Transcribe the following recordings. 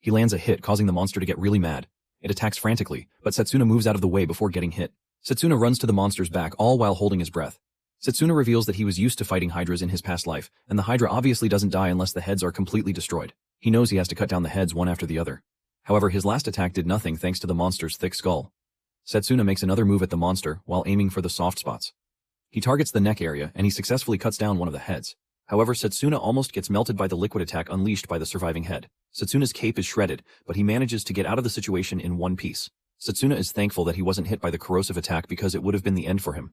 He lands a hit, causing the monster to get really mad. It attacks frantically, but Setsuna moves out of the way before getting hit. Setsuna runs to the monster's back, all while holding his breath. Setsuna reveals that he was used to fighting hydras in his past life, and the hydra obviously doesn't die unless the heads are completely destroyed. He knows he has to cut down the heads one after the other. However, his last attack did nothing thanks to the monster's thick skull. Setsuna makes another move at the monster while aiming for the soft spots. He targets the neck area, and he successfully cuts down one of the heads. However, Setsuna almost gets melted by the liquid attack unleashed by the surviving head. Setsuna's cape is shredded, but he manages to get out of the situation in one piece. Setsuna is thankful that he wasn't hit by the corrosive attack because it would have been the end for him.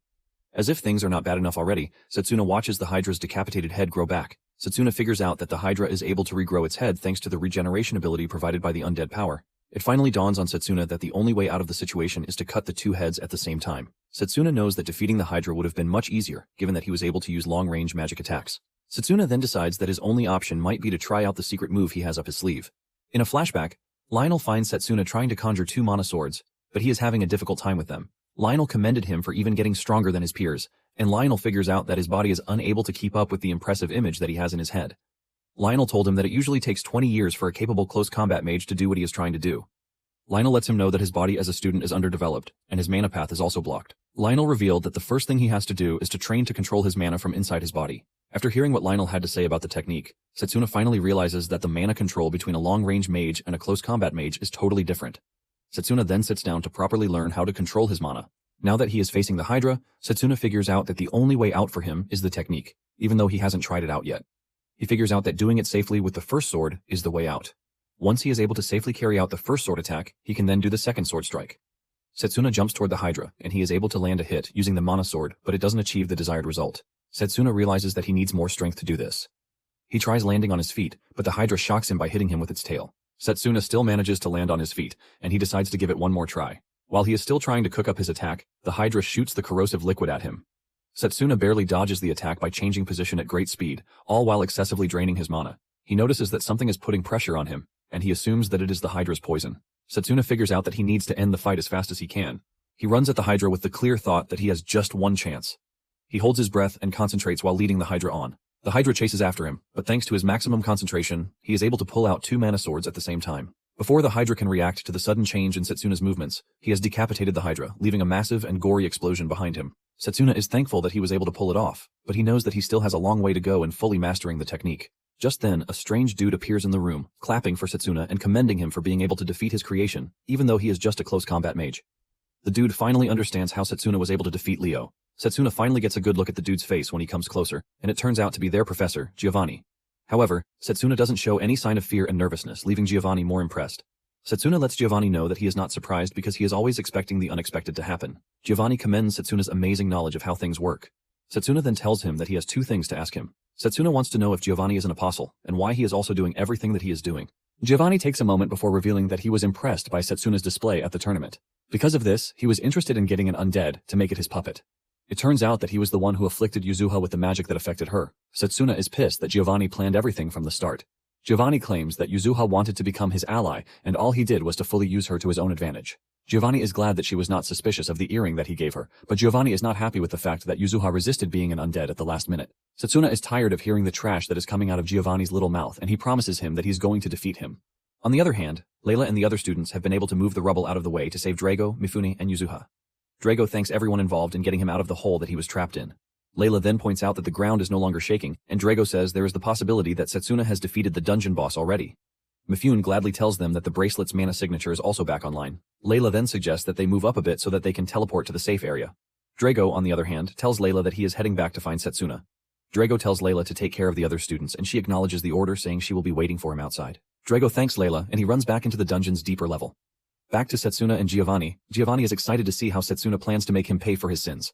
As if things are not bad enough already, Setsuna watches the hydra's decapitated head grow back. Setsuna figures out that the hydra is able to regrow its head thanks to the regeneration ability provided by the undead power. It finally dawns on Setsuna that the only way out of the situation is to cut the two heads at the same time. Setsuna knows that defeating the hydra would have been much easier, given that he was able to use long-range magic attacks. Setsuna then decides that his only option might be to try out the secret move he has up his sleeve. In a flashback, Lionel finds Setsuna trying to conjure two mana swords, but he is having a difficult time with them. Lionel commended him for even getting stronger than his peers, and Lionel figures out that his body is unable to keep up with the impressive image that he has in his head. Lionel told him that it usually takes 20 years for a capable close combat mage to do what he is trying to do. Lionel lets him know that his body as a student is underdeveloped, and his mana path is also blocked. Lionel revealed that the first thing he has to do is to train to control his mana from inside his body. After hearing what Lionel had to say about the technique, Setsuna finally realizes that the mana control between a long-range mage and a close combat mage is totally different. Setsuna then sits down to properly learn how to control his mana. Now that he is facing the hydra, Setsuna figures out that the only way out for him is the technique, even though he hasn't tried it out yet. He figures out that doing it safely with the first sword is the way out. Once he is able to safely carry out the first sword attack, he can then do the second sword strike. Setsuna jumps toward the hydra, and he is able to land a hit using the mana sword, but it doesn't achieve the desired result. Setsuna realizes that he needs more strength to do this. He tries landing on his feet, but the hydra shocks him by hitting him with its tail. Setsuna still manages to land on his feet, and he decides to give it one more try. While he is still trying to cook up his attack, the hydra shoots the corrosive liquid at him. Setsuna barely dodges the attack by changing position at great speed, all while excessively draining his mana. He notices that something is putting pressure on him, and he assumes that it is the hydra's poison. Setsuna figures out that he needs to end the fight as fast as he can. He runs at the hydra with the clear thought that he has just one chance. He holds his breath and concentrates while leading the hydra on. The hydra chases after him, but thanks to his maximum concentration, he is able to pull out two mana swords at the same time. Before the hydra can react to the sudden change in Setsuna's movements, he has decapitated the hydra, leaving a massive and gory explosion behind him. Setsuna is thankful that he was able to pull it off, but he knows that he still has a long way to go in fully mastering the technique. Just then, a strange dude appears in the room, clapping for Setsuna and commending him for being able to defeat his creation, even though he is just a close combat mage. The dude finally understands how Setsuna was able to defeat Leo. Setsuna finally gets a good look at the dude's face when he comes closer, and it turns out to be their professor, Giovanni. However, Setsuna doesn't show any sign of fear and nervousness, leaving Giovanni more impressed. Setsuna lets Giovanni know that he is not surprised because he is always expecting the unexpected to happen. Giovanni commends Setsuna's amazing knowledge of how things work. Setsuna then tells him that he has two things to ask him. Setsuna wants to know if Giovanni is an apostle, and why he is also doing everything that he is doing. Giovanni takes a moment before revealing that he was impressed by Setsuna's display at the tournament. Because of this, he was interested in getting an undead to make it his puppet. It turns out that he was the one who afflicted Yuzuha with the magic that affected her. Setsuna is pissed that Giovanni planned everything from the start. Giovanni claims that Yuzuha wanted to become his ally, and all he did was to fully use her to his own advantage. Giovanni is glad that she was not suspicious of the earring that he gave her, but Giovanni is not happy with the fact that Yuzuha resisted being an undead at the last minute. Setsuna is tired of hearing the trash that is coming out of Giovanni's little mouth, and he promises him that he's going to defeat him. On the other hand, Layla and the other students have been able to move the rubble out of the way to save Drago, Mifune, and Yuzuha. Drago thanks everyone involved in getting him out of the hole that he was trapped in. Layla then points out that the ground is no longer shaking, and Drago says there is the possibility that Setsuna has defeated the dungeon boss already. Mifune gladly tells them that the bracelet's mana signature is also back online. Layla then suggests that they move up a bit so that they can teleport to the safe area. Drago, on the other hand, tells Layla that he is heading back to find Setsuna. Drago tells Layla to take care of the other students, and she acknowledges the order, saying she will be waiting for him outside. Drago thanks Layla, and he runs back into the dungeon's deeper level. Back to Setsuna and Giovanni. Giovanni is excited to see how Setsuna plans to make him pay for his sins.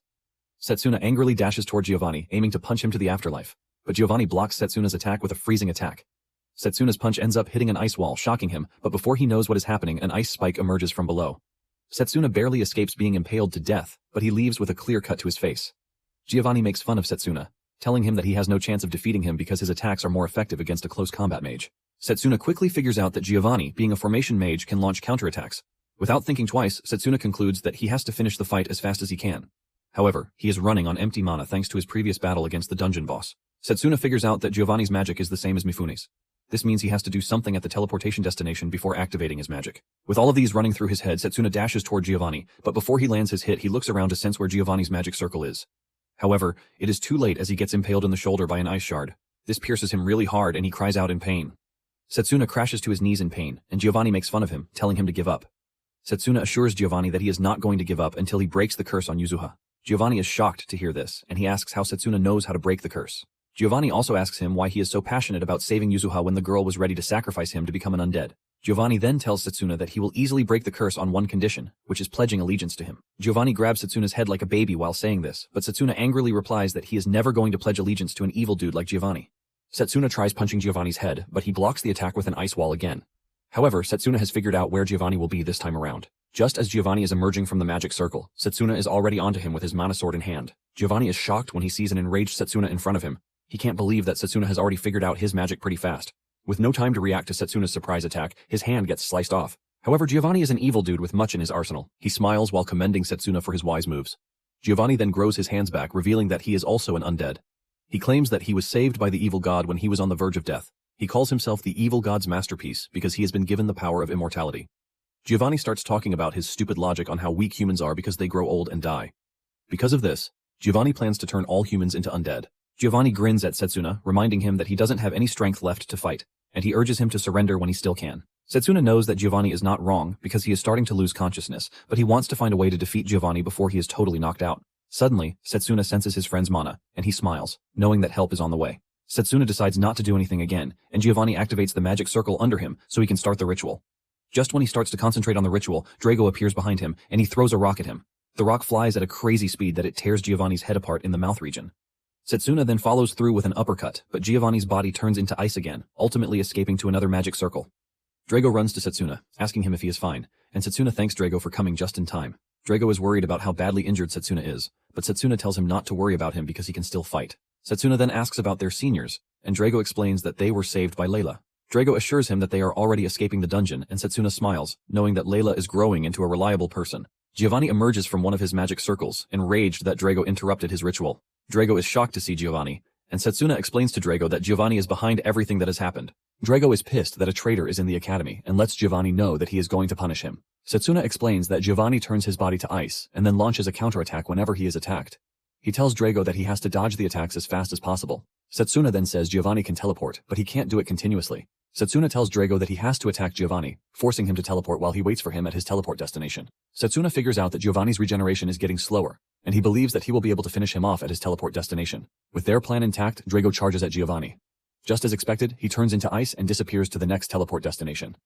Setsuna angrily dashes toward Giovanni, aiming to punch him to the afterlife, but Giovanni blocks Setsuna's attack with a freezing attack. Setsuna's punch ends up hitting an ice wall, shocking him, but before he knows what is happening, an ice spike emerges from below. Setsuna barely escapes being impaled to death, but he leaves with a clear cut to his face. Giovanni makes fun of Setsuna, telling him that he has no chance of defeating him because his attacks are more effective against a close combat mage. Setsuna quickly figures out that Giovanni, being a formation mage, can launch counterattacks. Without thinking twice, Setsuna concludes that he has to finish the fight as fast as he can. However, he is running on empty mana thanks to his previous battle against the dungeon boss. Setsuna figures out that Giovanni's magic is the same as Mifune's. This means he has to do something at the teleportation destination before activating his magic. With all of these running through his head, Setsuna dashes toward Giovanni, but before he lands his hit, he looks around to sense where Giovanni's magic circle is. However, it is too late as he gets impaled in the shoulder by an ice shard. This pierces him really hard and he cries out in pain. Setsuna crashes to his knees in pain, and Giovanni makes fun of him, telling him to give up. Setsuna assures Giovanni that he is not going to give up until he breaks the curse on Yuzuha. Giovanni is shocked to hear this, and he asks how Setsuna knows how to break the curse. Giovanni also asks him why he is so passionate about saving Yuzuha when the girl was ready to sacrifice him to become an undead. Giovanni then tells Setsuna that he will easily break the curse on one condition, which is pledging allegiance to him. Giovanni grabs Setsuna's head like a baby while saying this, but Setsuna angrily replies that he is never going to pledge allegiance to an evil dude like Giovanni. Setsuna tries punching Giovanni's head, but he blocks the attack with an ice wall again. However, Setsuna has figured out where Giovanni will be this time around. Just as Giovanni is emerging from the magic circle, Setsuna is already onto him with his mana sword in hand. Giovanni is shocked when he sees an enraged Setsuna in front of him. He can't believe that Setsuna has already figured out his magic pretty fast. With no time to react to Setsuna's surprise attack, his hand gets sliced off. However, Giovanni is an evil dude with much in his arsenal. He smiles while commending Setsuna for his wise moves. Giovanni then grows his hands back, revealing that he is also an undead. He claims that he was saved by the evil god when he was on the verge of death. He calls himself the evil god's masterpiece because he has been given the power of immortality. Giovanni starts talking about his stupid logic on how weak humans are because they grow old and die. Because of this, Giovanni plans to turn all humans into undead. Giovanni grins at Setsuna, reminding him that he doesn't have any strength left to fight, and he urges him to surrender when he still can. Setsuna knows that Giovanni is not wrong because he is starting to lose consciousness, but he wants to find a way to defeat Giovanni before he is totally knocked out. Suddenly, Setsuna senses his friend's mana, and he smiles, knowing that help is on the way. Setsuna decides not to do anything again, and Giovanni activates the magic circle under him so he can start the ritual. Just when he starts to concentrate on the ritual, Drago appears behind him, and he throws a rock at him. The rock flies at a crazy speed that it tears Giovanni's head apart in the mouth region. Setsuna then follows through with an uppercut, but Giovanni's body turns into ice again, ultimately escaping to another magic circle. Drago runs to Setsuna, asking him if he is fine, and Setsuna thanks Drago for coming just in time. Drago is worried about how badly injured Setsuna is, but Setsuna tells him not to worry about him because he can still fight. Setsuna then asks about their seniors, and Drago explains that they were saved by Layla. Drago assures him that they are already escaping the dungeon, and Setsuna smiles, knowing that Layla is growing into a reliable person. Giovanni emerges from one of his magic circles, enraged that Drago interrupted his ritual. Drago is shocked to see Giovanni, and Setsuna explains to Drago that Giovanni is behind everything that has happened. Drago is pissed that a traitor is in the academy and lets Giovanni know that he is going to punish him. Setsuna explains that Giovanni turns his body to ice and then launches a counterattack whenever he is attacked. He tells Drago that he has to dodge the attacks as fast as possible. Setsuna then says Giovanni can teleport, but he can't do it continuously. Setsuna tells Drago that he has to attack Giovanni, forcing him to teleport while he waits for him at his teleport destination. Setsuna figures out that Giovanni's regeneration is getting slower, and he believes that he will be able to finish him off at his teleport destination. With their plan intact, Drago charges at Giovanni. Just as expected, he turns into ice and disappears to the next teleport destination.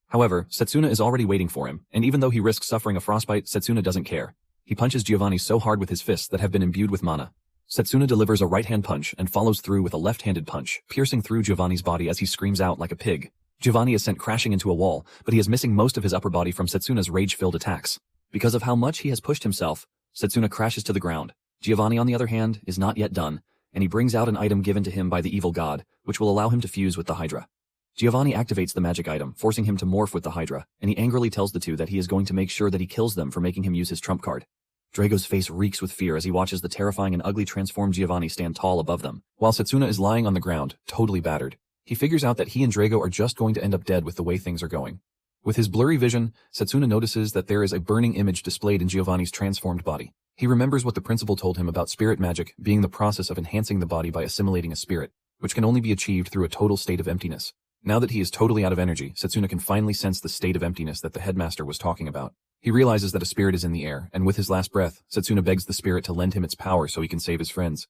However, Setsuna is already waiting for him, and even though he risks suffering a frostbite, Setsuna doesn't care. He punches Giovanni so hard with his fists that have been imbued with mana. Setsuna delivers a right-hand punch and follows through with a left-handed punch, piercing through Giovanni's body as he screams out like a pig. Giovanni is sent crashing into a wall, but he is missing most of his upper body from Setsuna's rage-filled attacks. Because of how much he has pushed himself, Setsuna crashes to the ground. Giovanni, on the other hand, is not yet done, and he brings out an item given to him by the evil god, which will allow him to fuse with the Hydra. Giovanni activates the magic item, forcing him to morph with the Hydra, and he angrily tells the two that he is going to make sure that he kills them for making him use his trump card. Drago's face reeks with fear as he watches the terrifying and ugly transformed Giovanni stand tall above them, while Setsuna is lying on the ground, totally battered. He figures out that he and Drago are just going to end up dead with the way things are going. With his blurry vision, Setsuna notices that there is a burning image displayed in Giovanni's transformed body. He remembers what the principal told him about spirit magic being the process of enhancing the body by assimilating a spirit, which can only be achieved through a total state of emptiness. Now that he is totally out of energy, Setsuna can finally sense the state of emptiness that the headmaster was talking about. He realizes that a spirit is in the air, and with his last breath, Setsuna begs the spirit to lend him its power so he can save his friends.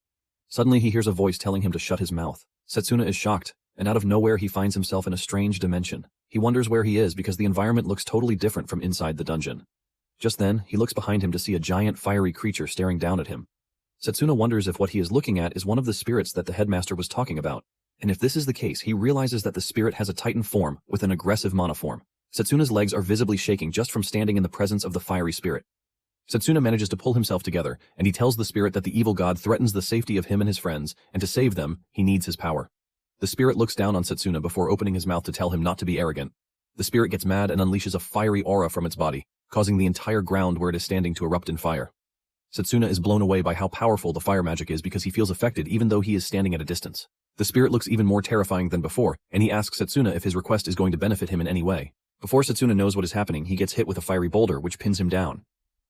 Suddenly he hears a voice telling him to shut his mouth. Setsuna is shocked, and out of nowhere he finds himself in a strange dimension. He wonders where he is because the environment looks totally different from inside the dungeon. Just then, he looks behind him to see a giant fiery creature staring down at him. Setsuna wonders if what he is looking at is one of the spirits that the headmaster was talking about. And if this is the case, he realizes that the spirit has a titan form with an aggressive mana form. Setsuna's legs are visibly shaking just from standing in the presence of the fiery spirit. Setsuna manages to pull himself together, and he tells the spirit that the evil god threatens the safety of him and his friends, and to save them, he needs his power. The spirit looks down on Setsuna before opening his mouth to tell him not to be arrogant. The spirit gets mad and unleashes a fiery aura from its body, causing the entire ground where it is standing to erupt in fire. Setsuna is blown away by how powerful the fire magic is because he feels affected even though he is standing at a distance. The spirit looks even more terrifying than before, and he asks Setsuna if his request is going to benefit him in any way. Before Setsuna knows what is happening, he gets hit with a fiery boulder which pins him down.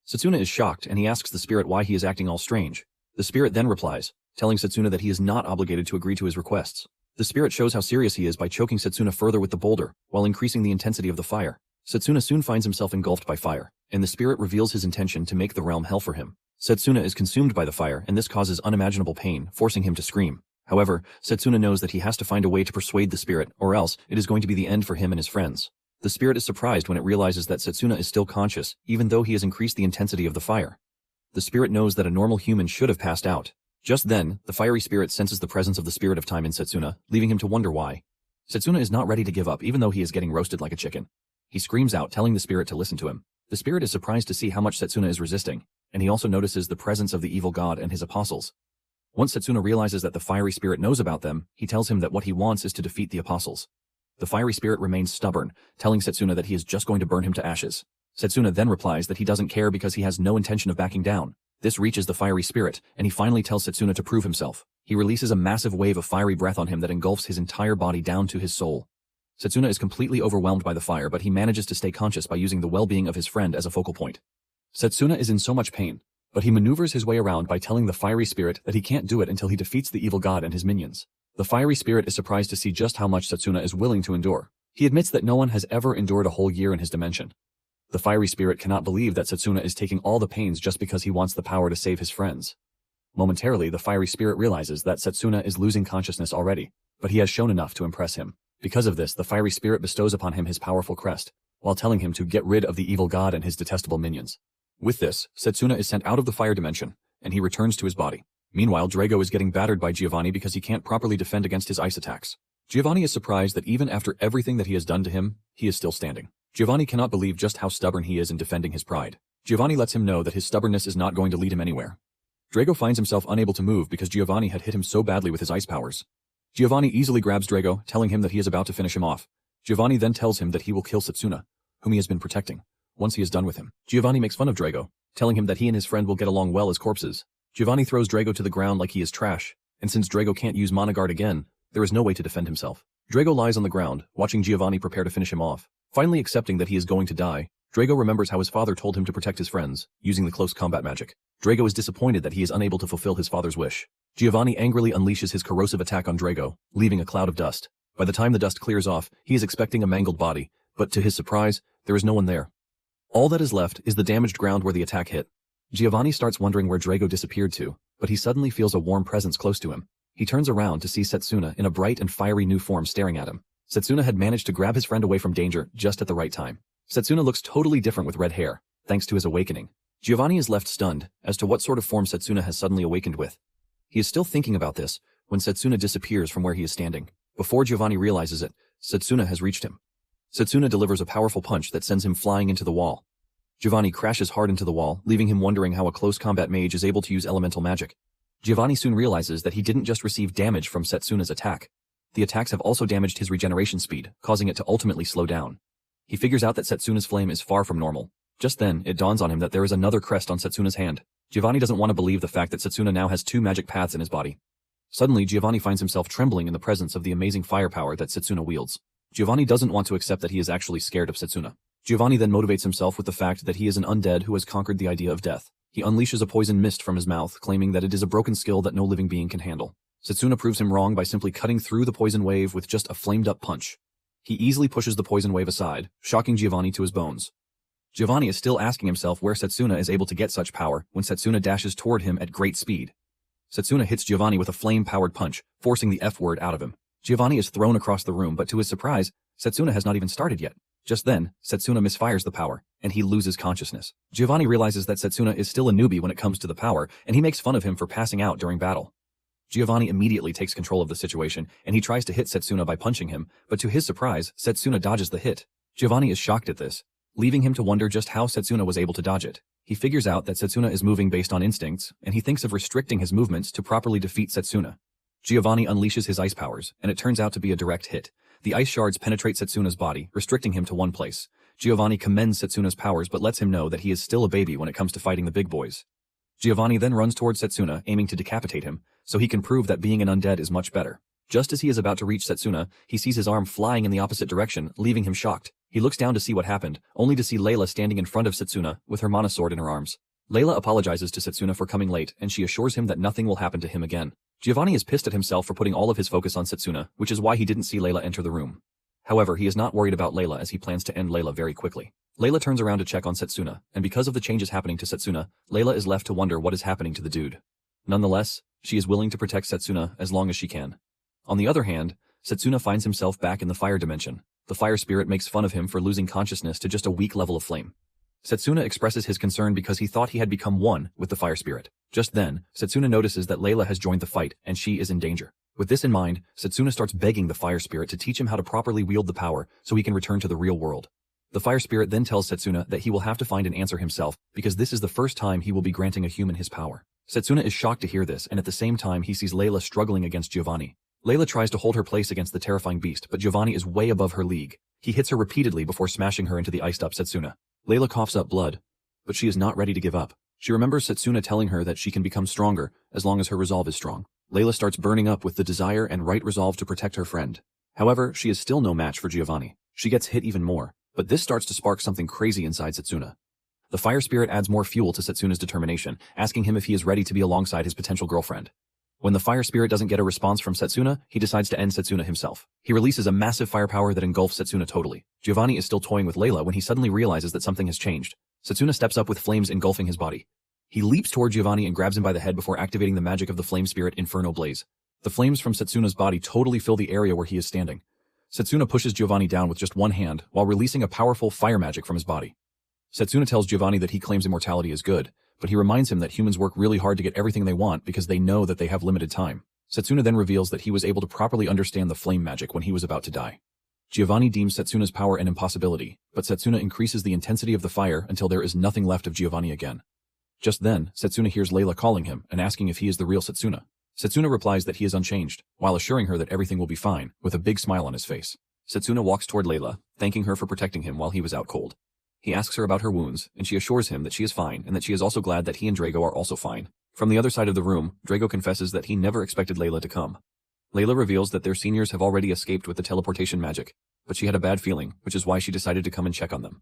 Setsuna is shocked, and he asks the spirit why he is acting all strange. The spirit then replies, telling Setsuna that he is not obligated to agree to his requests. The spirit shows how serious he is by choking Setsuna further with the boulder, while increasing the intensity of the fire. Setsuna soon finds himself engulfed by fire, and the spirit reveals his intention to make the realm hell for him. Setsuna is consumed by the fire, and this causes unimaginable pain, forcing him to scream. However, Setsuna knows that he has to find a way to persuade the spirit, or else it is going to be the end for him and his friends. The spirit is surprised when it realizes that Setsuna is still conscious, even though he has increased the intensity of the fire. The spirit knows that a normal human should have passed out. Just then, the fiery spirit senses the presence of the spirit of time in Setsuna, leaving him to wonder why. Setsuna is not ready to give up even though he is getting roasted like a chicken. He screams out, telling the spirit to listen to him. The spirit is surprised to see how much Setsuna is resisting, and he also notices the presence of the evil god and his apostles. Once Setsuna realizes that the fiery spirit knows about them, he tells him that what he wants is to defeat the apostles. The fiery spirit remains stubborn, telling Setsuna that he is just going to burn him to ashes. Setsuna then replies that he doesn't care because he has no intention of backing down. This reaches the fiery spirit, and he finally tells Setsuna to prove himself. He releases a massive wave of fiery breath on him that engulfs his entire body down to his soul. Setsuna is completely overwhelmed by the fire, but he manages to stay conscious by using the well-being of his friend as a focal point. Setsuna is in so much pain, but he maneuvers his way around by telling the fiery spirit that he can't do it until he defeats the evil god and his minions. The fiery spirit is surprised to see just how much Setsuna is willing to endure. He admits that no one has ever endured a whole year in his dimension. The fiery spirit cannot believe that Setsuna is taking all the pains just because he wants the power to save his friends. Momentarily, the fiery spirit realizes that Setsuna is losing consciousness already, but he has shown enough to impress him. Because of this, the fiery spirit bestows upon him his powerful crest, while telling him to get rid of the evil god and his detestable minions. With this, Setsuna is sent out of the fire dimension, and he returns to his body. Meanwhile, Drago is getting battered by Giovanni because he can't properly defend against his ice attacks. Giovanni is surprised that even after everything that he has done to him, he is still standing. Giovanni cannot believe just how stubborn he is in defending his pride. Giovanni lets him know that his stubbornness is not going to lead him anywhere. Drago finds himself unable to move because Giovanni had hit him so badly with his ice powers. Giovanni easily grabs Drago, telling him that he is about to finish him off. Giovanni then tells him that he will kill Setsuna, whom he has been protecting, once he is done with him. Giovanni makes fun of Drago, telling him that he and his friend will get along well as corpses. Giovanni throws Drago to the ground like he is trash, and since Drago can't use Mana Guard again, there is no way to defend himself. Drago lies on the ground, watching Giovanni prepare to finish him off. Finally accepting that he is going to die, Drago remembers how his father told him to protect his friends, using the close combat magic. Drago is disappointed that he is unable to fulfill his father's wish. Giovanni angrily unleashes his corrosive attack on Drago, leaving a cloud of dust. By the time the dust clears off, he is expecting a mangled body, but to his surprise, there is no one there. All that is left is the damaged ground where the attack hit. Giovanni starts wondering where Drago disappeared to, but he suddenly feels a warm presence close to him. He turns around to see Setsuna in a bright and fiery new form staring at him. Setsuna had managed to grab his friend away from danger just at the right time. Setsuna looks totally different with red hair, thanks to his awakening. Giovanni is left stunned as to what sort of form Setsuna has suddenly awakened with. He is still thinking about this when Setsuna disappears from where he is standing. Before Giovanni realizes it, Setsuna has reached him. Setsuna delivers a powerful punch that sends him flying into the wall. Giovanni crashes hard into the wall, leaving him wondering how a close combat mage is able to use elemental magic. Giovanni soon realizes that he didn't just receive damage from Setsuna's attack. The attacks have also damaged his regeneration speed, causing it to ultimately slow down. He figures out that Setsuna's flame is far from normal. Just then, it dawns on him that there is another crest on Setsuna's hand. Giovanni doesn't want to believe the fact that Setsuna now has 2 magic paths in his body. Suddenly, Giovanni finds himself trembling in the presence of the amazing firepower that Setsuna wields. Giovanni doesn't want to accept that he is actually scared of Setsuna. Giovanni then motivates himself with the fact that he is an undead who has conquered the idea of death. He unleashes a poison mist from his mouth, claiming that it is a broken skill that no living being can handle. Setsuna proves him wrong by simply cutting through the poison wave with just a flamed-up punch. He easily pushes the poison wave aside, shocking Giovanni to his bones. Giovanni is still asking himself where Setsuna is able to get such power when Setsuna dashes toward him at great speed. Setsuna hits Giovanni with a flame-powered punch, forcing the F-word out of him. Giovanni is thrown across the room, but to his surprise, Setsuna has not even started yet. Just then, Setsuna misfires the power, and he loses consciousness. Giovanni realizes that Setsuna is still a newbie when it comes to the power, and he makes fun of him for passing out during battle. Giovanni immediately takes control of the situation, and he tries to hit Setsuna by punching him, but to his surprise, Setsuna dodges the hit. Giovanni is shocked at this, leaving him to wonder just how Setsuna was able to dodge it. He figures out that Setsuna is moving based on instincts, and he thinks of restricting his movements to properly defeat Setsuna. Giovanni unleashes his ice powers, and it turns out to be a direct hit. The ice shards penetrate Setsuna's body, restricting him to one place. Giovanni commends Setsuna's powers but lets him know that he is still a baby when it comes to fighting the big boys. Giovanni then runs towards Setsuna, aiming to decapitate him, so he can prove that being an undead is much better. Just as he is about to reach Setsuna, he sees his arm flying in the opposite direction, leaving him shocked. He looks down to see what happened, only to see Layla standing in front of Setsuna, with her mana sword in her arms. Layla apologizes to Setsuna for coming late, and she assures him that nothing will happen to him again. Giovanni is pissed at himself for putting all of his focus on Setsuna, which is why he didn't see Layla enter the room. However, he is not worried about Layla as he plans to end Layla very quickly. Layla turns around to check on Setsuna, and because of the changes happening to Setsuna, Layla is left to wonder what is happening to the dude. Nonetheless, she is willing to protect Setsuna as long as she can. On the other hand, Setsuna finds himself back in the fire dimension. The fire spirit makes fun of him for losing consciousness to just a weak level of flame. Setsuna expresses his concern because he thought he had become one with the fire spirit. Just then, Setsuna notices that Layla has joined the fight and she is in danger. With this in mind, Setsuna starts begging the fire spirit to teach him how to properly wield the power so he can return to the real world. The fire spirit then tells Setsuna that he will have to find an answer himself because this is the first time he will be granting a human his power. Setsuna is shocked to hear this, and at the same time he sees Layla struggling against Giovanni. Layla tries to hold her place against the terrifying beast, but Giovanni is way above her league. He hits her repeatedly before smashing her into the iced-up Setsuna. Layla coughs up blood, but she is not ready to give up. She remembers Setsuna telling her that she can become stronger as long as her resolve is strong. Layla starts burning up with the desire and right resolve to protect her friend. However, she is still no match for Giovanni. She gets hit even more, but this starts to spark something crazy inside Setsuna. The fire spirit adds more fuel to Setsuna's determination, asking him if he is ready to be alongside his potential girlfriend. When the fire spirit doesn't get a response from Setsuna, he decides to end Setsuna himself. He releases a massive firepower that engulfs Setsuna totally. Giovanni is still toying with Layla when he suddenly realizes that something has changed. Setsuna steps up with flames engulfing his body. He leaps toward Giovanni and grabs him by the head before activating the magic of the flame spirit Inferno Blaze. The flames from Setsuna's body totally fill the area where he is standing. Setsuna pushes Giovanni down with just one hand while releasing a powerful fire magic from his body. Setsuna tells Giovanni that he claims immortality is good, but he reminds him that humans work really hard to get everything they want because they know that they have limited time. Setsuna then reveals that he was able to properly understand the flame magic when he was about to die. Giovanni deems Setsuna's power an impossibility, but Setsuna increases the intensity of the fire until there is nothing left of Giovanni again. Just then, Setsuna hears Layla calling him and asking if he is the real Setsuna. Setsuna replies that he is unchanged, while assuring her that everything will be fine, with a big smile on his face. Setsuna walks toward Layla, thanking her for protecting him while he was out cold. He asks her about her wounds, and she assures him that she is fine and that she is also glad that he and Drago are also fine. From the other side of the room, Drago confesses that he never expected Layla to come. Layla reveals that their seniors have already escaped with the teleportation magic, but she had a bad feeling, which is why she decided to come and check on them.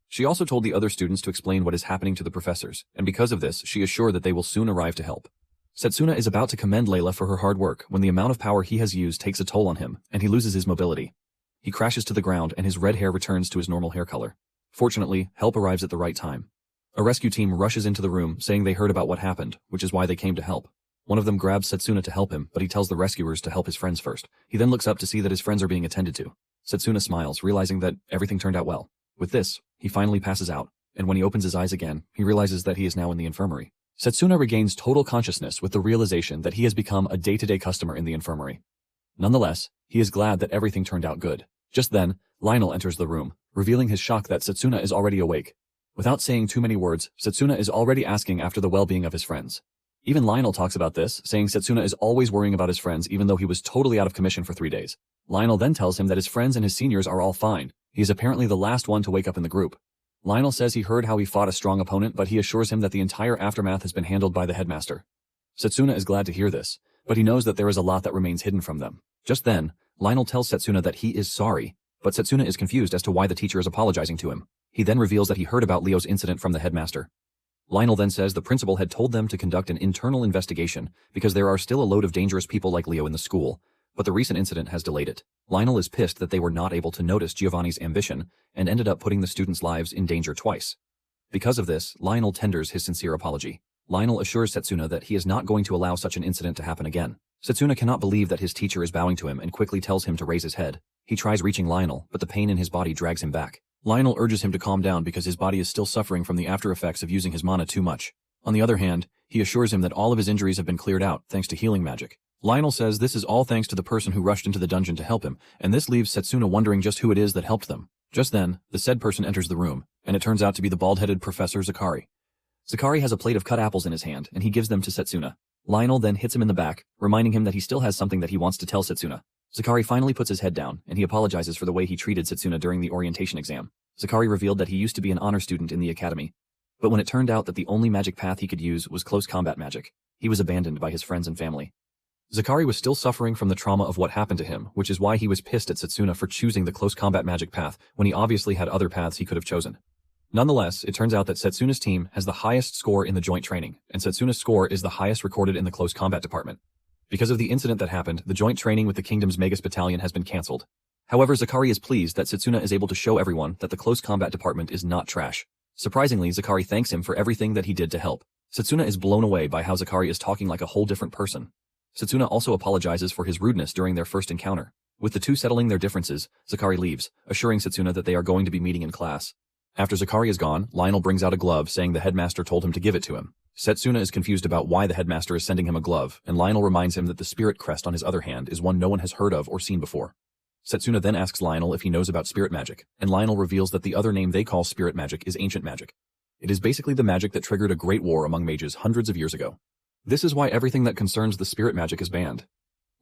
She also told the other students to explain what is happening to the professors, and because of this, she is sure that they will soon arrive to help. Setsuna is about to commend Layla for her hard work when the amount of power he has used takes a toll on him, and he loses his mobility. He crashes to the ground and his red hair returns to his normal hair color. Fortunately, help arrives at the right time. A rescue team rushes into the room saying they heard about what happened, which is why they came to help. One of them grabs Setsuna to help him, but he tells the rescuers to help his friends first. He then looks up to see that his friends are being attended to. Setsuna smiles, realizing that everything turned out well. With this, he finally passes out, and when he opens his eyes again, he realizes that he is now in the infirmary. Setsuna regains total consciousness with the realization that he has become a day-to-day customer in the infirmary. Nonetheless, he is glad that everything turned out good. Just then, Lionel enters the room, revealing his shock that Setsuna is already awake. Without saying too many words, Setsuna is already asking after the well-being of his friends. Even Lionel talks about this, saying Setsuna is always worrying about his friends even though he was totally out of commission for 3 days. Lionel then tells him that his friends and his seniors are all fine. He is apparently the last one to wake up in the group. Lionel says he heard how he fought a strong opponent, but he assures him that the entire aftermath has been handled by the headmaster. Setsuna is glad to hear this, but he knows that there is a lot that remains hidden from them. Just then, Lionel tells Setsuna that he is sorry, but Setsuna is confused as to why the teacher is apologizing to him. He then reveals that he heard about Leo's incident from the headmaster. Lionel then says the principal had told them to conduct an internal investigation because there are still a load of dangerous people like Leo in the school, but the recent incident has delayed it. Lionel is pissed that they were not able to notice Giovanni's ambition and ended up putting the students' lives in danger twice. Because of this, Lionel tenders his sincere apology. Lionel assures Setsuna that he is not going to allow such an incident to happen again. Setsuna cannot believe that his teacher is bowing to him and quickly tells him to raise his head. He tries reaching Lionel, but the pain in his body drags him back. Lionel urges him to calm down because his body is still suffering from the after effects of using his mana too much. On the other hand, he assures him that all of his injuries have been cleared out thanks to healing magic. Lionel says this is all thanks to the person who rushed into the dungeon to help him, and this leaves Setsuna wondering just who it is that helped them. Just then, the said person enters the room, and it turns out to be the bald-headed Professor Zakari. Zakari has a plate of cut apples in his hand, and he gives them to Setsuna. Lionel then hits him in the back, reminding him that he still has something that he wants to tell Setsuna. Zakari finally puts his head down, and he apologizes for the way he treated Setsuna during the orientation exam. Zakari revealed that he used to be an honor student in the academy, but when it turned out that the only magic path he could use was close combat magic, he was abandoned by his friends and family. Zakari was still suffering from the trauma of what happened to him, which is why he was pissed at Setsuna for choosing the close combat magic path when he obviously had other paths he could have chosen. Nonetheless, it turns out that Setsuna's team has the highest score in the joint training, and Setsuna's score is the highest recorded in the close combat department. Because of the incident that happened, the joint training with the kingdom's Magus battalion has been cancelled. However, Zakari is pleased that Setsuna is able to show everyone that the close combat department is not trash. Surprisingly, Zakari thanks him for everything that he did to help. Setsuna is blown away by how Zakari is talking like a whole different person. Setsuna also apologizes for his rudeness during their first encounter. With the two settling their differences, Zakari leaves, assuring Setsuna that they are going to be meeting in class. After Zakari is gone, Lionel brings out a glove saying the headmaster told him to give it to him. Setsuna is confused about why the headmaster is sending him a glove, and Lionel reminds him that the spirit crest on his other hand is one no one has heard of or seen before. Setsuna then asks Lionel if he knows about spirit magic, and Lionel reveals that the other name they call spirit magic is ancient magic. It is basically the magic that triggered a great war among mages hundreds of years ago. This is why everything that concerns the spirit magic is banned.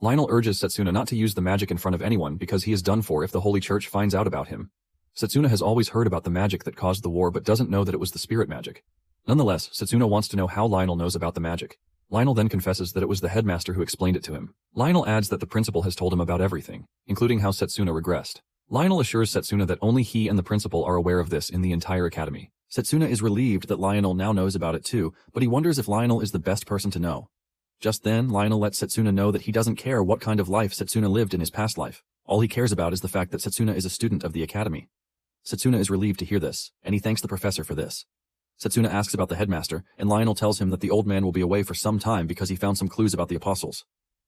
Lionel urges Setsuna not to use the magic in front of anyone because he is done for if the Holy Church finds out about him. Setsuna has always heard about the magic that caused the war but doesn't know that it was the spirit magic. Nonetheless, Setsuna wants to know how Lionel knows about the magic. Lionel then confesses that it was the headmaster who explained it to him. Lionel adds that the principal has told him about everything, including how Setsuna regressed. Lionel assures Setsuna that only he and the principal are aware of this in the entire academy. Setsuna is relieved that Lionel now knows about it too, but he wonders if Lionel is the best person to know. Just then, Lionel lets Setsuna know that he doesn't care what kind of life Setsuna lived in his past life. All he cares about is the fact that Setsuna is a student of the academy. Setsuna is relieved to hear this, and he thanks the professor for this. Setsuna asks about the headmaster, and Lionel tells him that the old man will be away for some time because he found some clues about the apostles.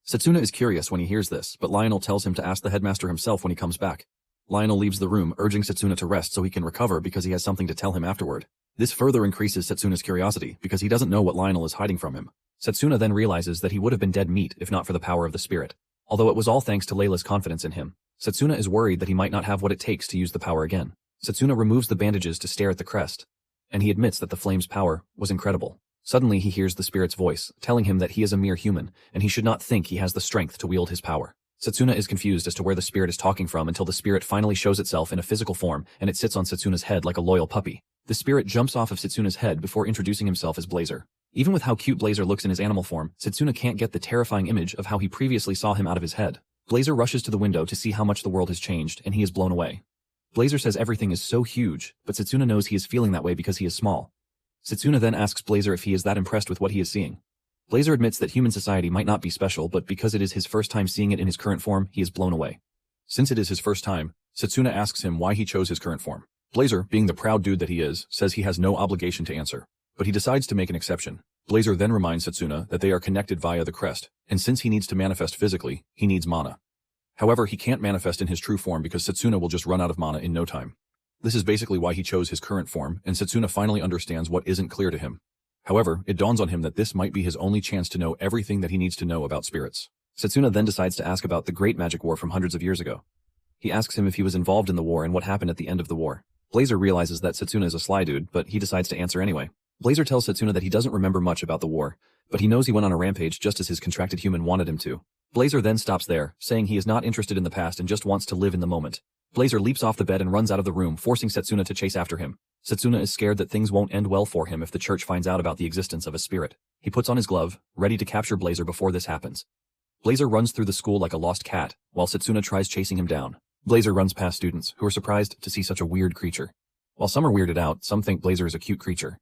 Setsuna is curious when he hears this, but Lionel tells him to ask the headmaster himself when he comes back. Lionel leaves the room, urging Setsuna to rest so he can recover because he has something to tell him afterward. This further increases Setsuna's curiosity because he doesn't know what Lionel is hiding from him. Setsuna then realizes that he would have been dead meat if not for the power of the spirit. Although it was all thanks to Layla's confidence in him, Setsuna is worried that he might not have what it takes to use the power again. Setsuna removes the bandages to stare at the crest, and he admits that the flame's power was incredible. Suddenly he hears the spirit's voice, telling him that he is a mere human, and he should not think he has the strength to wield his power. Setsuna is confused as to where the spirit is talking from until the spirit finally shows itself in a physical form, and it sits on Setsuna's head like a loyal puppy. The spirit jumps off of Setsuna's head before introducing himself as Blazer. Even with how cute Blazer looks in his animal form, Setsuna can't get the terrifying image of how he previously saw him out of his head. Blazer rushes to the window to see how much the world has changed, and he is blown away. Blazer says everything is so huge, but Setsuna knows he is feeling that way because he is small. Setsuna then asks Blazer if he is that impressed with what he is seeing. Blazer admits that human society might not be special, but because it is his first time seeing it in his current form, he is blown away. Since it is his first time, Setsuna asks him why he chose his current form. Blazer, being the proud dude that he is, says he has no obligation to answer, but he decides to make an exception. Blazer then reminds Setsuna that they are connected via the crest, and since he needs to manifest physically, he needs mana. However, he can't manifest in his true form because Setsuna will just run out of mana in no time. This is basically why he chose his current form, and Setsuna finally understands what isn't clear to him. However, it dawns on him that this might be his only chance to know everything that he needs to know about spirits. Setsuna then decides to ask about the Great Magic War from hundreds of years ago. He asks him if he was involved in the war and what happened at the end of the war. Blazer realizes that Setsuna is a sly dude, but he decides to answer anyway. Blazer tells Setsuna that he doesn't remember much about the war, but he knows he went on a rampage just as his contracted human wanted him to. Blazer then stops there, saying he is not interested in the past and just wants to live in the moment. Blazer leaps off the bed and runs out of the room, forcing Setsuna to chase after him. Setsuna is scared that things won't end well for him if the church finds out about the existence of a spirit. He puts on his glove, ready to capture Blazer before this happens. Blazer runs through the school like a lost cat, while Setsuna tries chasing him down. Blazer runs past students, who are surprised to see such a weird creature. While some are weirded out, some think Blazer is a cute creature.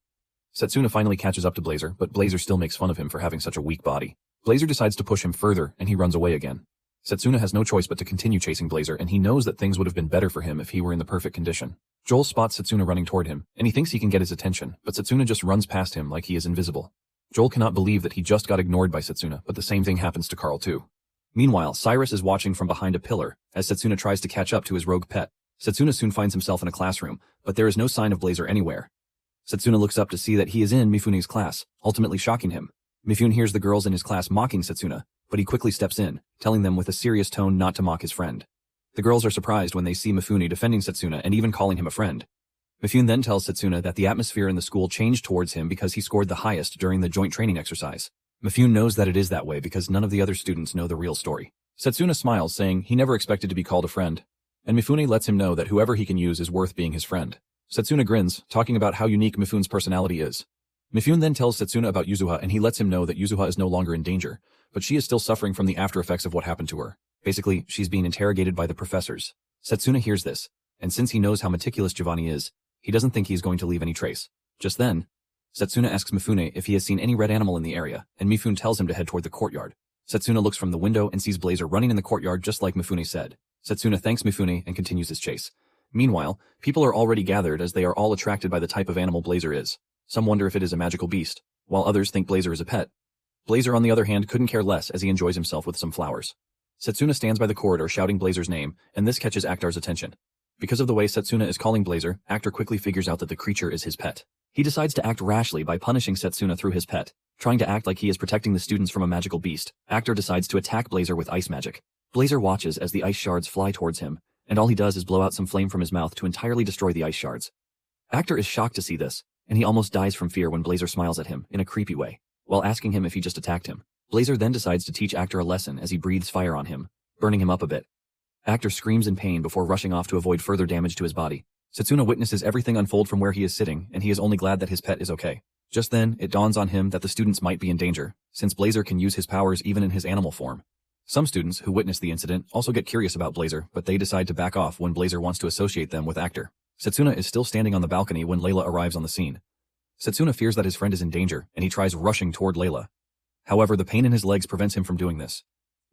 Setsuna finally catches up to Blazer, but Blazer still makes fun of him for having such a weak body. Blazer decides to push him further, and he runs away again. Setsuna has no choice but to continue chasing Blazer, and he knows that things would have been better for him if he were in the perfect condition. Joel spots Setsuna running toward him, and he thinks he can get his attention, but Setsuna just runs past him like he is invisible. Joel cannot believe that he just got ignored by Setsuna, but the same thing happens to Carl too. Meanwhile, Cyrus is watching from behind a pillar, as Setsuna tries to catch up to his rogue pet. Setsuna soon finds himself in a classroom, but there is no sign of Blazer anywhere. Setsuna looks up to see that he is in Mifune's class, ultimately shocking him. Mifune hears the girls in his class mocking Setsuna, but he quickly steps in, telling them with a serious tone not to mock his friend. The girls are surprised when they see Mifune defending Setsuna and even calling him a friend. Mifune then tells Setsuna that the atmosphere in the school changed towards him because he scored the highest during the joint training exercise. Mifune knows that it is that way because none of the other students know the real story. Setsuna smiles, saying he never expected to be called a friend, and Mifune lets him know that whoever he can use is worth being his friend. Setsuna grins, talking about how unique Mifune's personality is. Mifune then tells Setsuna about Yuzuha and he lets him know that Yuzuha is no longer in danger, but she is still suffering from the after effects of what happened to her. Basically, she's being interrogated by the professors. Setsuna hears this, and since he knows how meticulous Giovanni is, he doesn't think he's going to leave any trace. Just then, Setsuna asks Mifune if he has seen any red animal in the area, and Mifune tells him to head toward the courtyard. Setsuna looks from the window and sees Blazer running in the courtyard just like Mifune said. Setsuna thanks Mifune and continues his chase. Meanwhile, people are already gathered as they are all attracted by the type of animal Blazer is. Some wonder if it is a magical beast, while others think Blazer is a pet. Blazer on the other hand couldn't care less as he enjoys himself with some flowers. Setsuna stands by the corridor shouting Blazer's name, and this catches Actar's attention. Because of the way Setsuna is calling Blazer, Actar quickly figures out that the creature is his pet. He decides to act rashly by punishing Setsuna through his pet. Trying to act like he is protecting the students from a magical beast, Actar decides to attack Blazer with ice magic. Blazer watches as the ice shards fly towards him, and all he does is blow out some flame from his mouth to entirely destroy the ice shards. Actar is shocked to see this, and he almost dies from fear when Blazer smiles at him in a creepy way, while asking him if he just attacked him. Blazer then decides to teach Actar a lesson as he breathes fire on him, burning him up a bit. Actar screams in pain before rushing off to avoid further damage to his body. Setsuna witnesses everything unfold from where he is sitting, and he is only glad that his pet is okay. Just then, it dawns on him that the students might be in danger, since Blazer can use his powers even in his animal form. Some students who witness the incident also get curious about Blazer, but they decide to back off when Blazer wants to associate them with Actar. Setsuna is still standing on the balcony when Layla arrives on the scene. Setsuna fears that his friend is in danger, and he tries rushing toward Layla. However, the pain in his legs prevents him from doing this.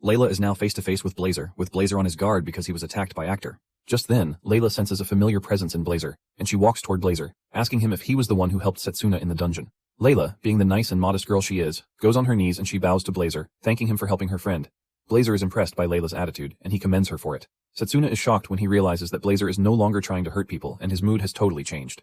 Layla is now face to face with Blazer on his guard because he was attacked by Actar. Just then, Layla senses a familiar presence in Blazer, and she walks toward Blazer, asking him if he was the one who helped Setsuna in the dungeon. Layla, being the nice and modest girl she is, goes on her knees and she bows to Blazer, thanking him for helping her friend. Blazer is impressed by Layla's attitude, and he commends her for it. Setsuna is shocked when he realizes that Blazer is no longer trying to hurt people, and his mood has totally changed.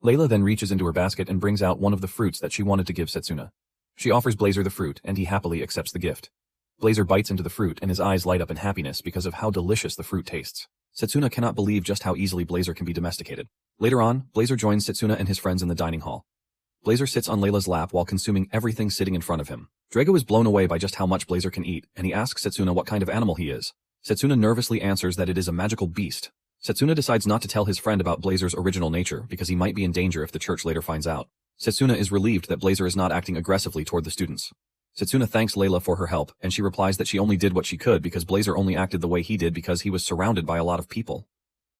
Layla then reaches into her basket and brings out one of the fruits that she wanted to give Setsuna. She offers Blazer the fruit, and he happily accepts the gift. Blazer bites into the fruit, and his eyes light up in happiness because of how delicious the fruit tastes. Setsuna cannot believe just how easily Blazer can be domesticated. Later on, Blazer joins Setsuna and his friends in the dining hall. Blazer sits on Layla's lap while consuming everything sitting in front of him. Drago is blown away by just how much Blazer can eat, and he asks Setsuna what kind of animal he is. Setsuna nervously answers that it is a magical beast. Setsuna decides not to tell his friend about Blazer's original nature because he might be in danger if the church later finds out. Setsuna is relieved that Blazer is not acting aggressively toward the students. Setsuna thanks Layla for her help, and she replies that she only did what she could because Blazer only acted the way he did because he was surrounded by a lot of people.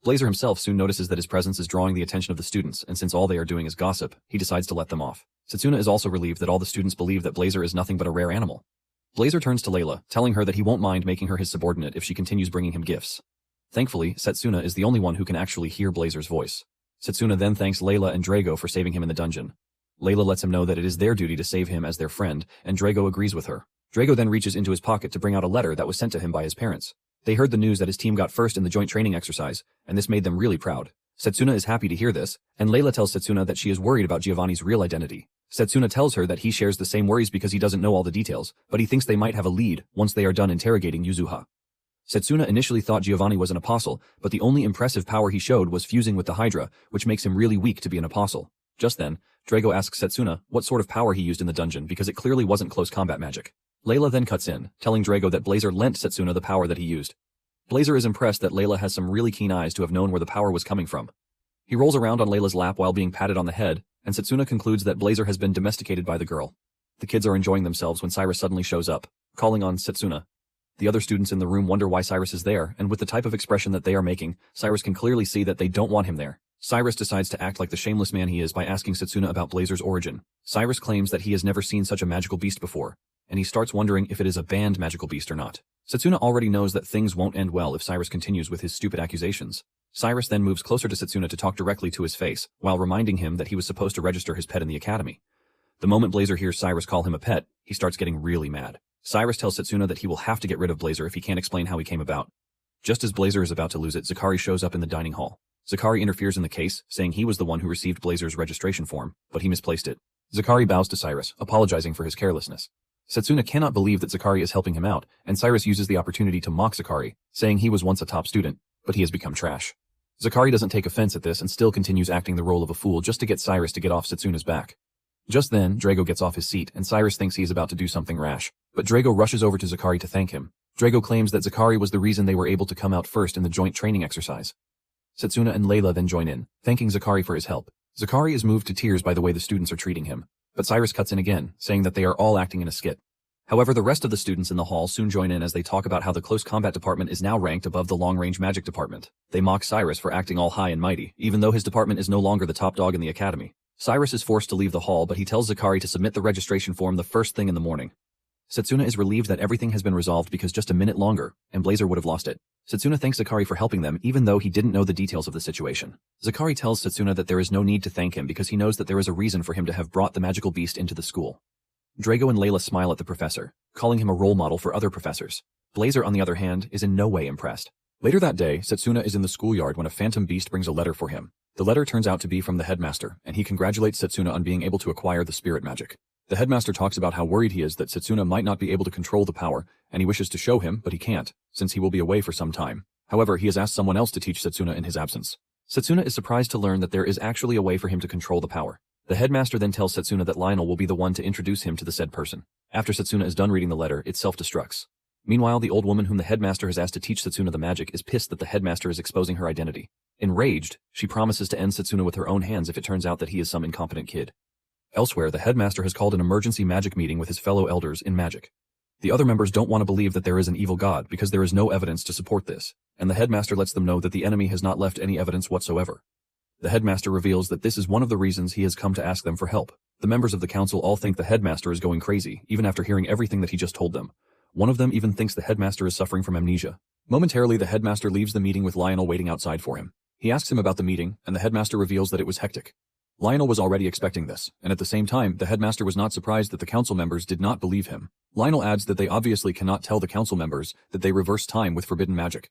Blazer himself soon notices that his presence is drawing the attention of the students, and since all they are doing is gossip, he decides to let them off. Setsuna is also relieved that all the students believe that Blazer is nothing but a rare animal. Blazer turns to Layla, telling her that he won't mind making her his subordinate if she continues bringing him gifts. Thankfully, Setsuna is the only one who can actually hear Blazer's voice. Setsuna then thanks Layla and Drago for saving him in the dungeon. Layla lets him know that it is their duty to save him as their friend, and Drago agrees with her. Drago then reaches into his pocket to bring out a letter that was sent to him by his parents. They heard the news that his team got first in the joint training exercise, and this made them really proud. Setsuna is happy to hear this, and Layla tells Setsuna that she is worried about Giovanni's real identity. Setsuna tells her that he shares the same worries because he doesn't know all the details, but he thinks they might have a lead once they are done interrogating Yuzuha. Setsuna initially thought Giovanni was an apostle, but the only impressive power he showed was fusing with the Hydra, which makes him really weak to be an apostle. Just then, Drago asks Setsuna what sort of power he used in the dungeon because it clearly wasn't close combat magic. Layla then cuts in, telling Drago that Blazer lent Setsuna the power that he used. Blazer is impressed that Layla has some really keen eyes to have known where the power was coming from. He rolls around on Layla's lap while being patted on the head, and Setsuna concludes that Blazer has been domesticated by the girl. The kids are enjoying themselves when Cyrus suddenly shows up, calling on Setsuna. The other students in the room wonder why Cyrus is there, and with the type of expression that they are making, Cyrus can clearly see that they don't want him there. Cyrus decides to act like the shameless man he is by asking Setsuna about Blazer's origin. Cyrus claims that he has never seen such a magical beast before, and he starts wondering if it is a banned magical beast or not. Setsuna already knows that things won't end well if Cyrus continues with his stupid accusations. Cyrus then moves closer to Setsuna to talk directly to his face, while reminding him that he was supposed to register his pet in the academy. The moment Blazer hears Cyrus call him a pet, he starts getting really mad. Cyrus tells Setsuna that he will have to get rid of Blazer if he can't explain how he came about. Just as Blazer is about to lose it, Zakari shows up in the dining hall. Zakari interferes in the case, saying he was the one who received Blazer's registration form, but he misplaced it. Zakari bows to Cyrus, apologizing for his carelessness. Setsuna cannot believe that Zakari is helping him out, and Cyrus uses the opportunity to mock Zakari, saying he was once a top student, but he has become trash. Zakari doesn't take offense at this and still continues acting the role of a fool just to get Cyrus to get off Setsuna's back. Just then, Drago gets off his seat, and Cyrus thinks he is about to do something rash, but Drago rushes over to Zakari to thank him. Drago claims that Zakari was the reason they were able to come out first in the joint training exercise. Setsuna and Layla then join in, thanking Zakari for his help. Zakari is moved to tears by the way the students are treating him, But Cyrus cuts in again, saying that they are all acting in a skit. However, the rest of the students in the hall soon join in as they talk about how the close combat department is now ranked above the long-range magic department. They mock Cyrus for acting all high and mighty, even though his department is no longer the top dog in the academy. Cyrus is forced to leave the hall, but he tells Zakari to submit the registration form the first thing in the morning. Setsuna is relieved that everything has been resolved because just a minute longer, and Blazer would have lost it. Setsuna thanks Zakari for helping them even though he didn't know the details of the situation. Zakari tells Setsuna that there is no need to thank him because he knows that there is a reason for him to have brought the magical beast into the school. Drago and Layla smile at the professor, calling him a role model for other professors. Blazer, on the other hand, is in no way impressed. Later that day, Setsuna is in the schoolyard when a phantom beast brings a letter for him. The letter turns out to be from the headmaster, and he congratulates Setsuna on being able to acquire the spirit magic. The headmaster talks about how worried he is that Setsuna might not be able to control the power, and he wishes to show him, but he can't, since he will be away for some time. However, he has asked someone else to teach Setsuna in his absence. Setsuna is surprised to learn that there is actually a way for him to control the power. The headmaster then tells Setsuna that Lionel will be the one to introduce him to the said person. After Setsuna is done reading the letter, it self-destructs. Meanwhile, the old woman whom the headmaster has asked to teach Setsuna the magic is pissed that the headmaster is exposing her identity. Enraged, she promises to end Setsuna with her own hands if it turns out that he is some incompetent kid. Elsewhere, the headmaster has called an emergency magic meeting with his fellow elders in magic. The other members don't want to believe that there is an evil god because there is no evidence to support this, and the headmaster lets them know that the enemy has not left any evidence whatsoever. The headmaster reveals that this is one of the reasons he has come to ask them for help. The members of the council all think the headmaster is going crazy, even after hearing everything that he just told them. One of them even thinks the headmaster is suffering from amnesia. Momentarily, the headmaster leaves the meeting with Lionel waiting outside for him. He asks him about the meeting, and the headmaster reveals that it was hectic. Lionel was already expecting this, and at the same time, the headmaster was not surprised that the council members did not believe him. Lionel adds that they obviously cannot tell the council members that they reverse time with forbidden magic.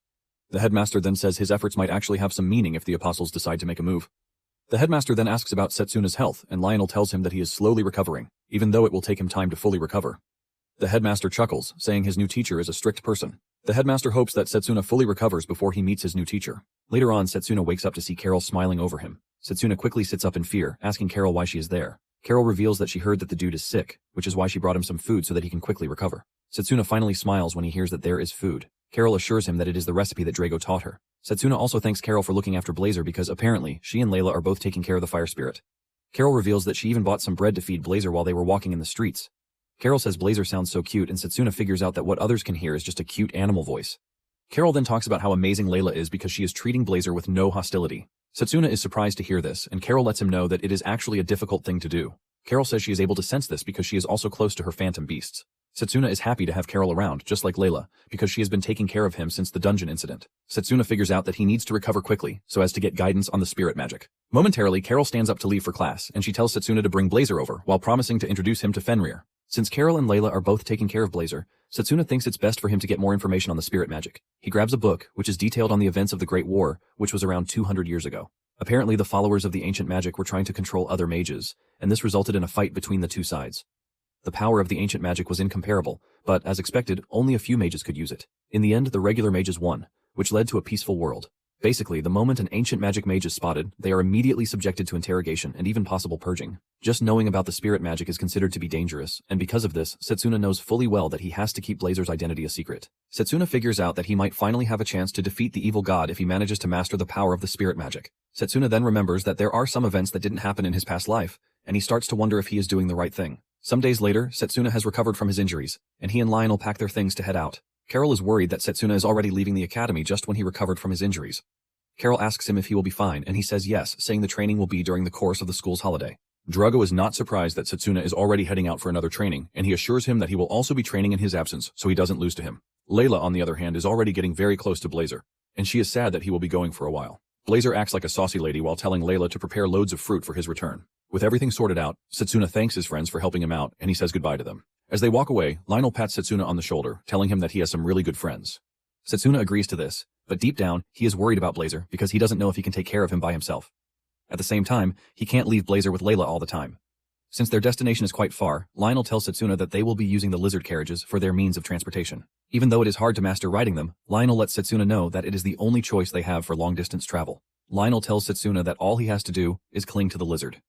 The headmaster then says his efforts might actually have some meaning if the apostles decide to make a move. The headmaster then asks about Setsuna's health, and Lionel tells him that he is slowly recovering, even though it will take him time to fully recover. The headmaster chuckles, saying his new teacher is a strict person. The headmaster hopes that Setsuna fully recovers before he meets his new teacher. Later on, Setsuna wakes up to see Carol smiling over him. Setsuna quickly sits up in fear, asking Carol why she is there. Carol reveals that she heard that the dude is sick, which is why she brought him some food so that he can quickly recover. Setsuna finally smiles when he hears that there is food. Carol assures him that it is the recipe that Drago taught her. Setsuna also thanks Carol for looking after Blazer because apparently, she and Layla are both taking care of the fire spirit. Carol reveals that she even bought some bread to feed Blazer while they were walking in the streets. Carol says Blazer sounds so cute, and Setsuna figures out that what others can hear is just a cute animal voice. Carol then talks about how amazing Layla is because she is treating Blazer with no hostility. Setsuna is surprised to hear this, and Carol lets him know that it is actually a difficult thing to do. Carol says she is able to sense this because she is also close to her phantom beasts. Setsuna is happy to have Carol around, just like Layla, because she has been taking care of him since the dungeon incident. Setsuna figures out that he needs to recover quickly so as to get guidance on the spirit magic. Momentarily, Carol stands up to leave for class, and she tells Setsuna to bring Blazer over, while promising to introduce him to Fenrir. Since Carol and Layla are both taking care of Blazer, Setsuna thinks it's best for him to get more information on the spirit magic. He grabs a book, which is detailed on the events of the Great War, which was around 200 years ago. Apparently, the followers of the ancient magic were trying to control other mages, and this resulted in a fight between the two sides. The power of the ancient magic was incomparable, but, as expected, only a few mages could use it. In the end, the regular mages won, which led to a peaceful world. Basically, the moment an ancient magic mage is spotted, they are immediately subjected to interrogation and even possible purging. Just knowing about the spirit magic is considered to be dangerous, and because of this, Setsuna knows fully well that he has to keep Blazer's identity a secret. Setsuna figures out that he might finally have a chance to defeat the evil god if he manages to master the power of the spirit magic. Setsuna then remembers that there are some events that didn't happen in his past life, and he starts to wonder if he is doing the right thing. Some days later, Setsuna has recovered from his injuries, and he and Lionel pack their things to head out. Carol is worried that Setsuna is already leaving the academy just when he recovered from his injuries. Carol asks him if he will be fine, and he says yes, saying the training will be during the course of the school's holiday. Drago is not surprised that Setsuna is already heading out for another training, and he assures him that he will also be training in his absence so he doesn't lose to him. Layla, on the other hand, is already getting very close to Blazer, and she is sad that he will be going for a while. Blazer acts like a saucy lady while telling Layla to prepare loads of fruit for his return. With everything sorted out, Setsuna thanks his friends for helping him out, and he says goodbye to them. As they walk away, Lionel pats Setsuna on the shoulder, telling him that he has some really good friends. Setsuna agrees to this, but deep down, he is worried about Blazer because he doesn't know if he can take care of him by himself. At the same time, he can't leave Blazer with Layla all the time. Since their destination is quite far, Lionel tells Setsuna that they will be using the lizard carriages for their means of transportation. Even though it is hard to master riding them, Lionel lets Setsuna know that it is the only choice they have for long-distance travel. Lionel tells Setsuna that all he has to do is cling to the lizard.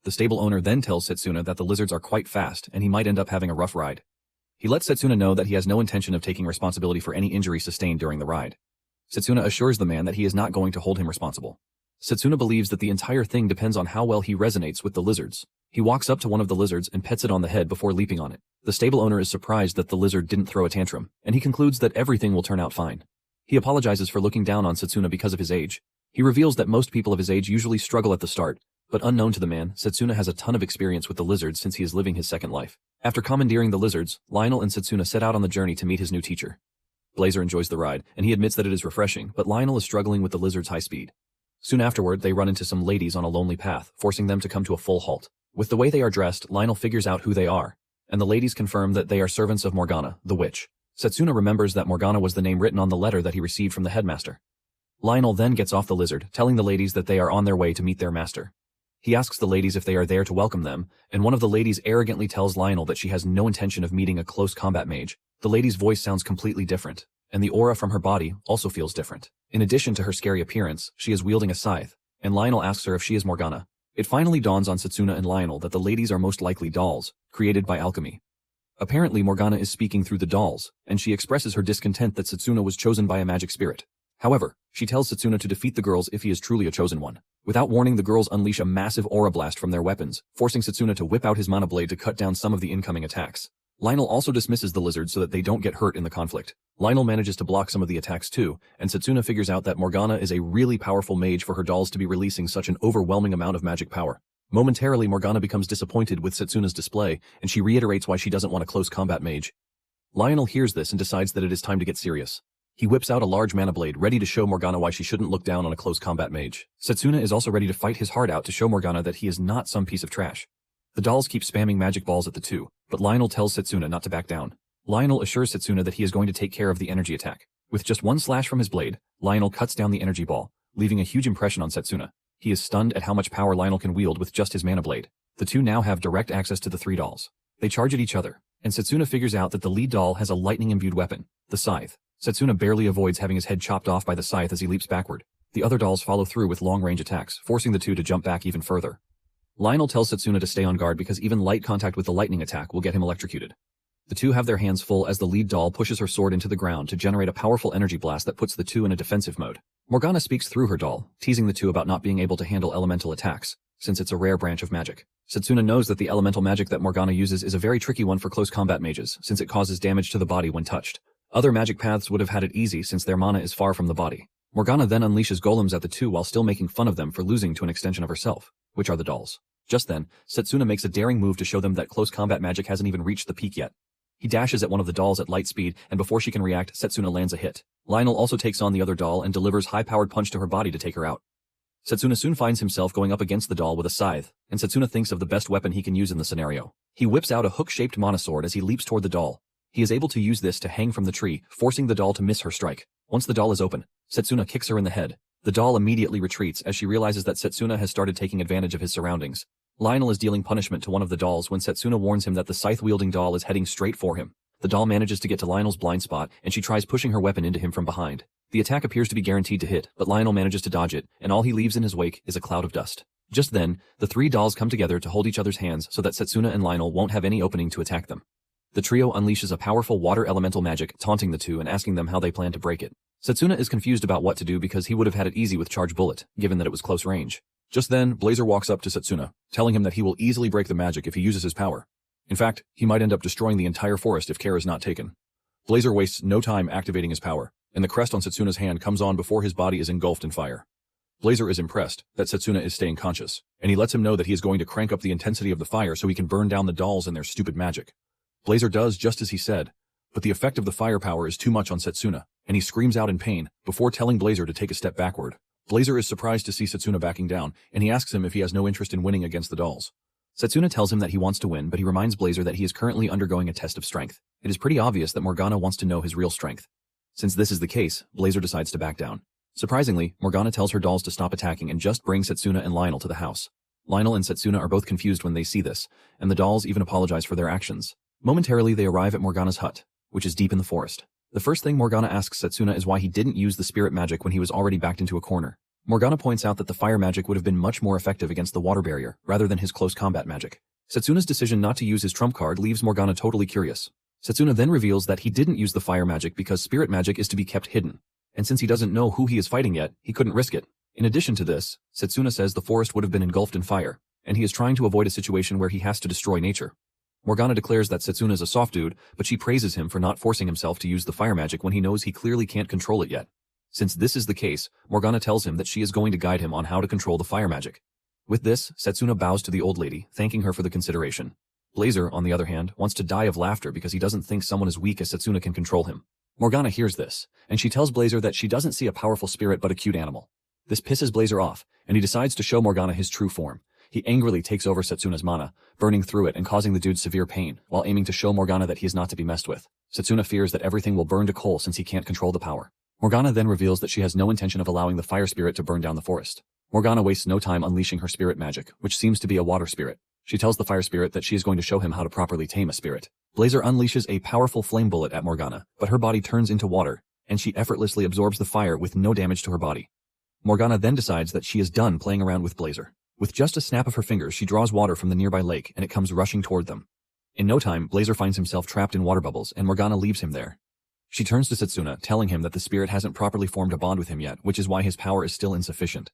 The stable owner then tells Setsuna that the lizards are quite fast and he might end up having a rough ride. He lets Setsuna know that he has no intention of taking responsibility for any injury sustained during the ride. Setsuna assures the man that he is not going to hold him responsible. Setsuna believes that the entire thing depends on how well he resonates with the lizards. He walks up to one of the lizards and pets it on the head before leaping on it. The stable owner is surprised that the lizard didn't throw a tantrum, and he concludes that everything will turn out fine. He apologizes for looking down on Setsuna because of his age. He reveals that most people of his age usually struggle at the start, but unknown to the man, Setsuna has a ton of experience with the lizards since he is living his second life. After commandeering the lizards, Lionel and Setsuna set out on the journey to meet his new teacher. Blazer enjoys the ride, and he admits that it is refreshing, but Lionel is struggling with the lizard's high speed. Soon afterward, they run into some ladies on a lonely path, forcing them to come to a full halt. With the way they are dressed, Lionel figures out who they are, and the ladies confirm that they are servants of Morgana, the witch. Setsuna remembers that Morgana was the name written on the letter that he received from the headmaster. Lionel then gets off the lizard, telling the ladies that they are on their way to meet their master. He asks the ladies if they are there to welcome them, and one of the ladies arrogantly tells Lionel that she has no intention of meeting a close combat mage. The lady's voice sounds completely different, and the aura from her body also feels different. In addition to her scary appearance, she is wielding a scythe, and Lionel asks her if she is Morgana. It finally dawns on Setsuna and Lionel that the ladies are most likely dolls, created by alchemy. Apparently Morgana is speaking through the dolls, and she expresses her discontent that Setsuna was chosen by a magic spirit. However, she tells Setsuna to defeat the girls if he is truly a chosen one. Without warning, the girls unleash a massive aura blast from their weapons, forcing Setsuna to whip out his mana blade to cut down some of the incoming attacks. Lionel also dismisses the lizards so that they don't get hurt in the conflict. Lionel manages to block some of the attacks too, and Setsuna figures out that Morgana is a really powerful mage for her dolls to be releasing such an overwhelming amount of magic power. Momentarily, Morgana becomes disappointed with Setsuna's display, and she reiterates why she doesn't want a close combat mage. Lionel hears this and decides that it is time to get serious. He whips out a large mana blade, ready to show Morgana why she shouldn't look down on a close combat mage. Setsuna is also ready to fight his heart out to show Morgana that he is not some piece of trash. The dolls keep spamming magic balls at the two, but Lionel tells Setsuna not to back down. Lionel assures Setsuna that he is going to take care of the energy attack. With just one slash from his blade, Lionel cuts down the energy ball, leaving a huge impression on Setsuna. He is stunned at how much power Lionel can wield with just his mana blade. The two now have direct access to the three dolls. They charge at each other, and Setsuna figures out that the lead doll has a lightning-imbued weapon, the scythe. Setsuna barely avoids having his head chopped off by the scythe as he leaps backward. The other dolls follow through with long-range attacks, forcing the two to jump back even further. Lionel tells Setsuna to stay on guard because even light contact with the lightning attack will get him electrocuted. The two have their hands full as the lead doll pushes her sword into the ground to generate a powerful energy blast that puts the two in a defensive mode. Morgana speaks through her doll, teasing the two about not being able to handle elemental attacks, since it's a rare branch of magic. Setsuna knows that the elemental magic that Morgana uses is a very tricky one for close combat mages, since it causes damage to the body when touched. Other magic paths would have had it easy since their mana is far from the body. Morgana then unleashes golems at the two while still making fun of them for losing to an extension of herself, which are the dolls. Just then, Setsuna makes a daring move to show them that close combat magic hasn't even reached the peak yet. He dashes at one of the dolls at light speed, and before she can react, Setsuna lands a hit. Lionel also takes on the other doll and delivers high-powered punch to her body to take her out. Setsuna soon finds himself going up against the doll with a scythe, and Setsuna thinks of the best weapon he can use in the scenario. He whips out a hook-shaped mana sword as he leaps toward the doll. He is able to use this to hang from the tree, forcing the doll to miss her strike. Once the doll is open, Setsuna kicks her in the head. The doll immediately retreats as she realizes that Setsuna has started taking advantage of his surroundings. Lionel is dealing punishment to one of the dolls when Setsuna warns him that the scythe-wielding doll is heading straight for him. The doll manages to get to Lionel's blind spot, and she tries pushing her weapon into him from behind. The attack appears to be guaranteed to hit, but Lionel manages to dodge it, and all he leaves in his wake is a cloud of dust. Just then, the three dolls come together to hold each other's hands so that Setsuna and Lionel won't have any opening to attack them. The trio unleashes a powerful water elemental magic, taunting the two and asking them how they plan to break it. Setsuna is confused about what to do because he would have had it easy with Charge Bullet, given that it was close range. Just then, Blazer walks up to Setsuna, telling him that he will easily break the magic if he uses his power. In fact, he might end up destroying the entire forest if care is not taken. Blazer wastes no time activating his power, and the crest on Setsuna's hand comes on before his body is engulfed in fire. Blazer is impressed that Setsuna is staying conscious, and he lets him know that he is going to crank up the intensity of the fire so he can burn down the dolls and their stupid magic. Blazer does just as he said, but the effect of the firepower is too much on Setsuna, and he screams out in pain before telling Blazer to take a step backward. Blazer is surprised to see Setsuna backing down, and he asks him if he has no interest in winning against the dolls. Setsuna tells him that he wants to win, but he reminds Blazer that he is currently undergoing a test of strength. It is pretty obvious that Morgana wants to know his real strength. Since this is the case, Blazer decides to back down. Surprisingly, Morgana tells her dolls to stop attacking and just bring Setsuna and Lionel to the house. Lionel and Setsuna are both confused when they see this, and the dolls even apologize for their actions. Momentarily, they arrive at Morgana's hut, which is deep in the forest. The first thing Morgana asks Setsuna is why he didn't use the spirit magic when he was already backed into a corner. Morgana points out that the fire magic would have been much more effective against the water barrier, rather than his close combat magic. Setsuna's decision not to use his trump card leaves Morgana totally curious. Setsuna then reveals that he didn't use the fire magic because spirit magic is to be kept hidden, and since he doesn't know who he is fighting yet, he couldn't risk it. In addition to this, Setsuna says the forest would have been engulfed in fire, and he is trying to avoid a situation where he has to destroy nature. Morgana declares that Setsuna is a soft dude, but she praises him for not forcing himself to use the fire magic when he knows he clearly can't control it yet. Since this is the case, Morgana tells him that she is going to guide him on how to control the fire magic. With this, Setsuna bows to the old lady, thanking her for the consideration. Blazer, on the other hand, wants to die of laughter because he doesn't think someone as weak as Setsuna can control him. Morgana hears this, and she tells Blazer that she doesn't see a powerful spirit but a cute animal. This pisses Blazer off, and he decides to show Morgana his true form. He angrily takes over Setsuna's mana, burning through it and causing the dude severe pain, while aiming to show Morgana that he is not to be messed with. Setsuna fears that everything will burn to coal since he can't control the power. Morgana then reveals that she has no intention of allowing the fire spirit to burn down the forest. Morgana wastes no time unleashing her spirit magic, which seems to be a water spirit. She tells the fire spirit that she is going to show him how to properly tame a spirit. Blazer unleashes a powerful flame bullet at Morgana, but her body turns into water, and she effortlessly absorbs the fire with no damage to her body. Morgana then decides that she is done playing around with Blazer. With just a snap of her fingers, she draws water from the nearby lake, and it comes rushing toward them. In no time, Blazer finds himself trapped in water bubbles, and Morgana leaves him there. She turns to Setsuna, telling him that the spirit hasn't properly formed a bond with him yet, which is why his power is still insufficient.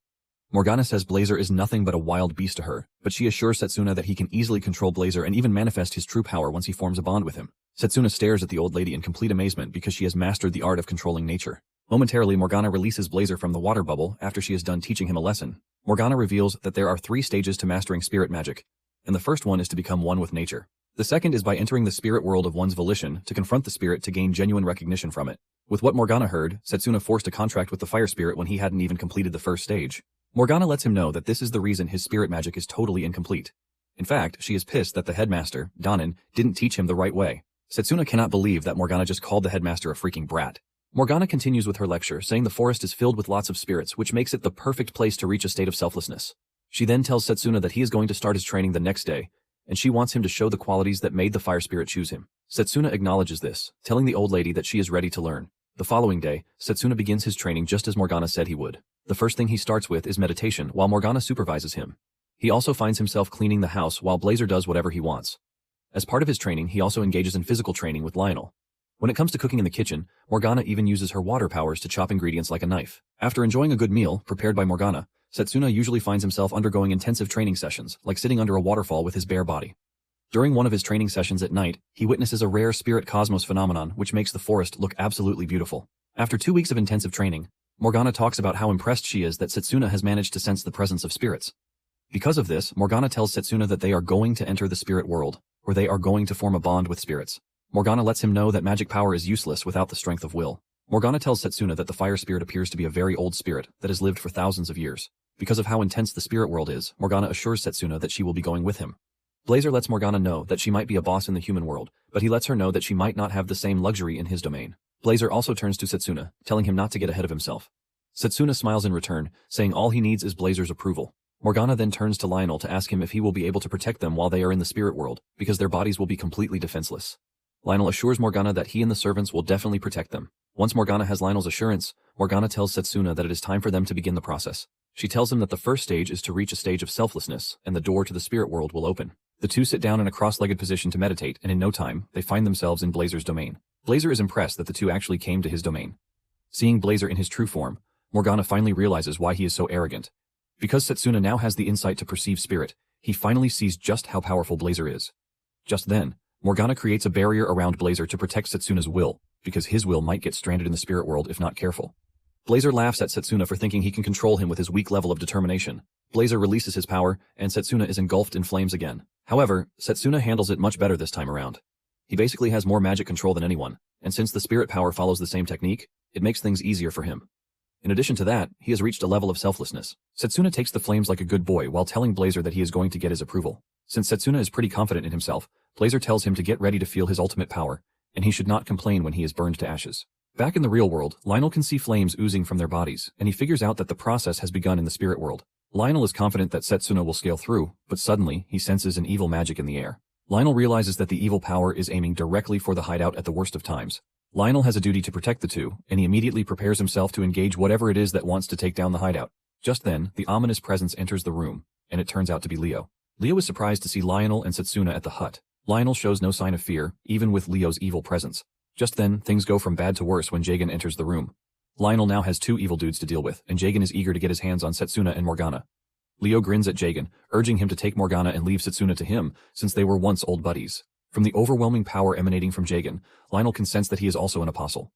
Morgana says Blazer is nothing but a wild beast to her, but she assures Setsuna that he can easily control Blazer and even manifest his true power once he forms a bond with him. Setsuna stares at the old lady in complete amazement because she has mastered the art of controlling nature. Momentarily, Morgana releases Blazer from the water bubble after she is done teaching him a lesson. Morgana reveals that there are 3 stages to mastering spirit magic, and the first one is to become one with nature. The second is by entering the spirit world of one's volition to confront the spirit to gain genuine recognition from it. With what Morgana heard, Setsuna forced a contract with the fire spirit when he hadn't even completed the first stage. Morgana lets him know that this is the reason his spirit magic is totally incomplete. In fact, she is pissed that the headmaster, Danin, didn't teach him the right way. Setsuna cannot believe that Morgana just called the headmaster a freaking brat. Morgana continues with her lecture, saying the forest is filled with lots of spirits, which makes it the perfect place to reach a state of selflessness. She then tells Setsuna that he is going to start his training the next day, and she wants him to show the qualities that made the fire spirit choose him. Setsuna acknowledges this, telling the old lady that she is ready to learn. The following day, Setsuna begins his training just as Morgana said he would. The first thing he starts with is meditation, while Morgana supervises him. He also finds himself cleaning the house while Blazer does whatever he wants. As part of his training, he also engages in physical training with Lionel. When it comes to cooking in the kitchen, Morgana even uses her water powers to chop ingredients like a knife. After enjoying a good meal, prepared by Morgana, Setsuna usually finds himself undergoing intensive training sessions, like sitting under a waterfall with his bare body. During one of his training sessions at night, he witnesses a rare spirit cosmos phenomenon which makes the forest look absolutely beautiful. After 2 weeks of intensive training, Morgana talks about how impressed she is that Setsuna has managed to sense the presence of spirits. Because of this, Morgana tells Setsuna that they are going to enter the spirit world, where they are going to form a bond with spirits. Morgana lets him know that magic power is useless without the strength of will. Morgana tells Setsuna that the fire spirit appears to be a very old spirit that has lived for thousands of years. Because of how intense the spirit world is, Morgana assures Setsuna that she will be going with him. Blazer lets Morgana know that she might be a boss in the human world, but he lets her know that she might not have the same luxury in his domain. Blazer also turns to Setsuna, telling him not to get ahead of himself. Setsuna smiles in return, saying all he needs is Blazer's approval. Morgana then turns to Lionel to ask him if he will be able to protect them while they are in the spirit world, because their bodies will be completely defenseless. Lionel assures Morgana that he and the servants will definitely protect them. Once Morgana has Lionel's assurance, Morgana tells Setsuna that it is time for them to begin the process. She tells him that the first stage is to reach a stage of selflessness, and the door to the spirit world will open. The two sit down in a cross-legged position to meditate, and in no time, they find themselves in Blazer's domain. Blazer is impressed that the two actually came to his domain. Seeing Blazer in his true form, Morgana finally realizes why he is so arrogant. Because Setsuna now has the insight to perceive spirit, he finally sees just how powerful Blazer is. Just then, Morgana creates a barrier around Blazer to protect Setsuna's will, because his will might get stranded in the spirit world if not careful. Blazer laughs at Setsuna for thinking he can control him with his weak level of determination. Blazer releases his power, and Setsuna is engulfed in flames again. However, Setsuna handles it much better this time around. He basically has more magic control than anyone, and since the spirit power follows the same technique, it makes things easier for him. In addition to that, he has reached a level of selflessness. Setsuna takes the flames like a good boy while telling Blazer that he is going to get his approval. Since Setsuna is pretty confident in himself, Blazer tells him to get ready to feel his ultimate power, and he should not complain when he is burned to ashes. Back in the real world, Lionel can see flames oozing from their bodies, and he figures out that the process has begun in the spirit world. Lionel is confident that Setsuna will scale through, but suddenly, he senses an evil magic in the air. Lionel realizes that the evil power is aiming directly for the hideout at the worst of times. Lionel has a duty to protect the two, and he immediately prepares himself to engage whatever it is that wants to take down the hideout. Just then, the ominous presence enters the room, and it turns out to be Leo. Leo is surprised to see Lionel and Setsuna at the hut. Lionel shows no sign of fear, even with Leo's evil presence. Just then, things go from bad to worse when Jagan enters the room. Lionel now has two evil dudes to deal with, and Jagan is eager to get his hands on Setsuna and Morgana. Leo grins at Jagen, urging him to take Morgana and leave Setsuna to him, since they were once old buddies. From the overwhelming power emanating from Jagen, Lionel can sense that he is also an apostle.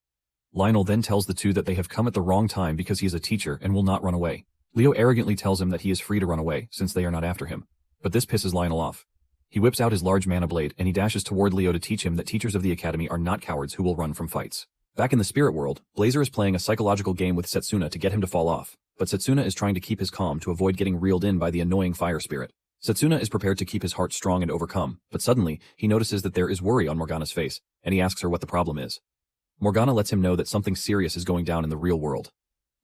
Lionel then tells the two that they have come at the wrong time because he is a teacher and will not run away. Leo arrogantly tells him that he is free to run away, since they are not after him. But this pisses Lionel off. He whips out his large mana blade and he dashes toward Leo to teach him that teachers of the academy are not cowards who will run from fights. Back in the spirit world, Blazer is playing a psychological game with Setsuna to get him to fall off, but Setsuna is trying to keep his calm to avoid getting reeled in by the annoying fire spirit. Setsuna is prepared to keep his heart strong and overcome, but suddenly, he notices that there is worry on Morgana's face, and he asks her what the problem is. Morgana lets him know that something serious is going down in the real world.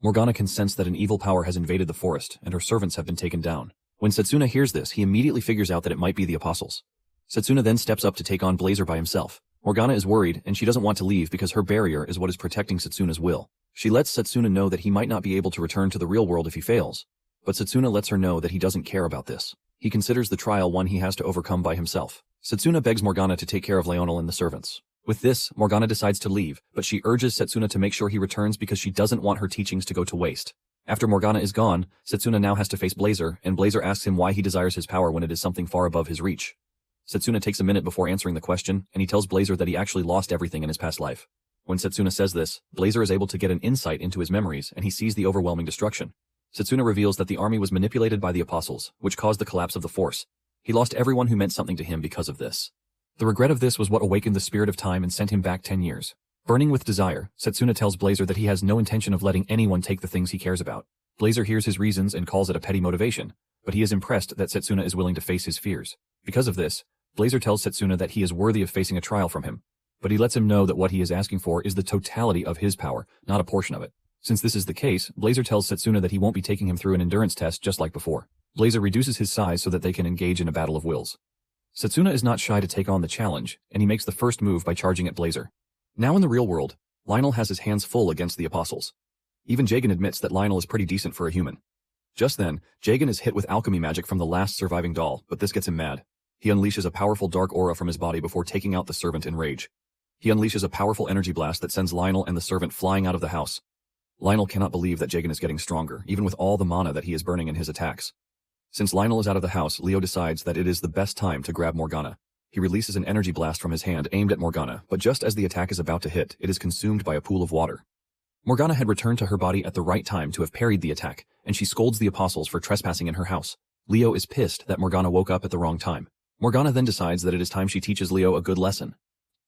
Morgana can sense that an evil power has invaded the forest, and her servants have been taken down. When Setsuna hears this, he immediately figures out that it might be the apostles. Setsuna then steps up to take on Blazer by himself. Morgana is worried, and she doesn't want to leave because her barrier is what is protecting Setsuna's will. She lets Setsuna know that he might not be able to return to the real world if he fails, but Setsuna lets her know that he doesn't care about this. He considers the trial one he has to overcome by himself. Setsuna begs Morgana to take care of Lionel and the servants. With this, Morgana decides to leave, but she urges Setsuna to make sure he returns because she doesn't want her teachings to go to waste. After Morgana is gone, Setsuna now has to face Blazer, and Blazer asks him why he desires his power when it is something far above his reach. Setsuna takes a minute before answering the question, and he tells Blazer that he actually lost everything in his past life. When Setsuna says this, Blazer is able to get an insight into his memories, and he sees the overwhelming destruction. Setsuna reveals that the army was manipulated by the apostles, which caused the collapse of the force. He lost everyone who meant something to him because of this. The regret of this was what awakened the spirit of time and sent him back 10 years. Burning with desire, Setsuna tells Blazer that he has no intention of letting anyone take the things he cares about. Blazer hears his reasons and calls it a petty motivation, but he is impressed that Setsuna is willing to face his fears. Because of this, Blazer tells Setsuna that he is worthy of facing a trial from him, but he lets him know that what he is asking for is the totality of his power, not a portion of it. Since this is the case, Blazer tells Setsuna that he won't be taking him through an endurance test just like before. Blazer reduces his size so that they can engage in a battle of wills. Setsuna is not shy to take on the challenge, and he makes the first move by charging at Blazer. Now in the real world, Lionel has his hands full against the apostles. Even Jagen admits that Lionel is pretty decent for a human. Just then, Jagen is hit with alchemy magic from the last surviving doll, but this gets him mad. He unleashes a powerful dark aura from his body before taking out the servant in rage. He unleashes a powerful energy blast that sends Lionel and the servant flying out of the house. Lionel cannot believe that Jagen is getting stronger, even with all the mana that he is burning in his attacks. Since Lionel is out of the house, Leo decides that it is the best time to grab Morgana. He releases an energy blast from his hand aimed at Morgana, but just as the attack is about to hit, it is consumed by a pool of water. Morgana had returned to her body at the right time to have parried the attack, and she scolds the apostles for trespassing in her house. Leo is pissed that Morgana woke up at the wrong time. Morgana then decides that it is time she teaches Leo a good lesson.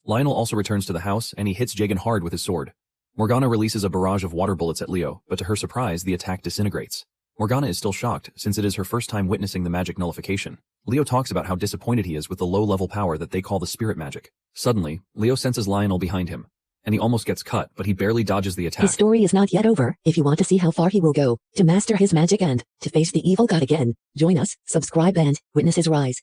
Lionel also returns to the house, and he hits Jagen hard with his sword. Morgana releases a barrage of water bullets at Leo, but to her surprise, the attack disintegrates. Morgana is still shocked, since it is her first time witnessing the magic nullification. Leo talks about how disappointed he is with the low-level power that they call the spirit magic. Suddenly, Leo senses Lionel behind him, and he almost gets cut, but he barely dodges the attack. His story is not yet over. If you want to see how far he will go to master his magic and to face the evil god again, join us, subscribe and witness his rise.